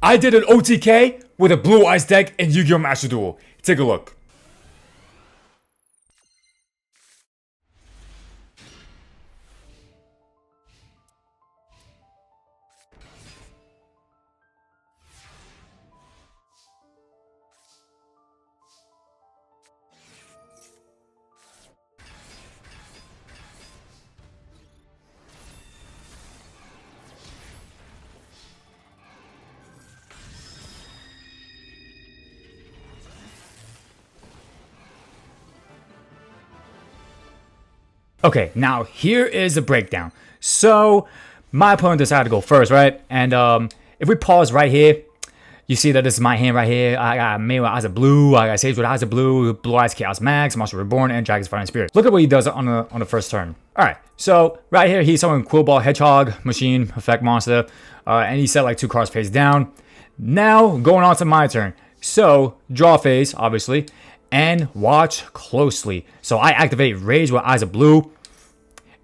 I did an OTK with a Blue Eyes deck in Yu-Gi-Oh! Master Duel. Take a look. Okay, now here is the breakdown. So, my opponent decided to go first, right? And if we pause right here, you see that this is my hand right here. I got May with Eyes of Blue, I got Sage with Eyes of Blue, Blue Eyes Chaos Max, Monster Reborn, and Dragon's Fighting Spirit. Look at what he does on the first turn. Alright, so right here he's summoning Quillball Hedgehog, Machine, Effect Monster, and he set like 2 cards face down. Now, going on to my turn. So, draw phase, obviously, and watch closely. So I activate Rage with Eyes of Blue.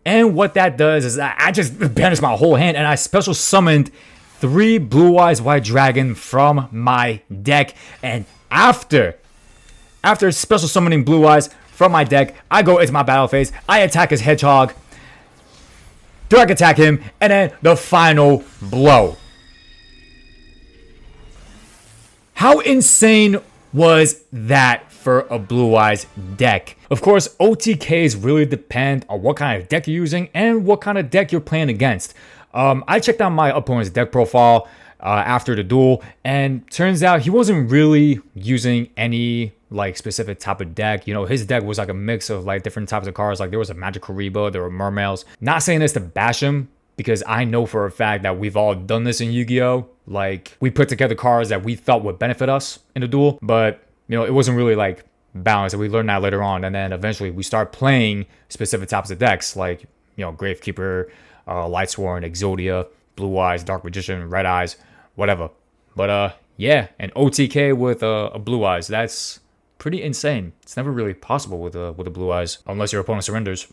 And what that does is I just banished my whole hand and I special summoned 3 Blue Eyes White Dragon from my deck. And after special summoning Blue Eyes from my deck, I go into my battle phase. I attack his Hedgehog. Direct attack him. And then the final blow. How insane was that for a Blue Eyes deck? Of course, OTKs really depend on what kind of deck you're using and what kind of deck you're playing against. I checked out my opponent's deck profile after the duel, and turns out he wasn't really using any like specific type of deck. You know, his deck was like a mix of like different types of cards. Like there was a Magic Kariba, there were Mermails. Not saying this to bash him, because I know for a fact that we've all done this in Yu-Gi-Oh! Like, we put together cards that we thought would benefit us in the duel, but, you know, it wasn't really, like, balanced, and we learned that later on, and then eventually we start playing specific types of decks, like, you know, Gravekeeper, Lightsworn, Exodia, Blue Eyes, Dark Magician, Red Eyes, whatever. But, yeah, an OTK with a Blue Eyes, that's pretty insane. It's never really possible with a Blue Eyes, unless your opponent surrenders.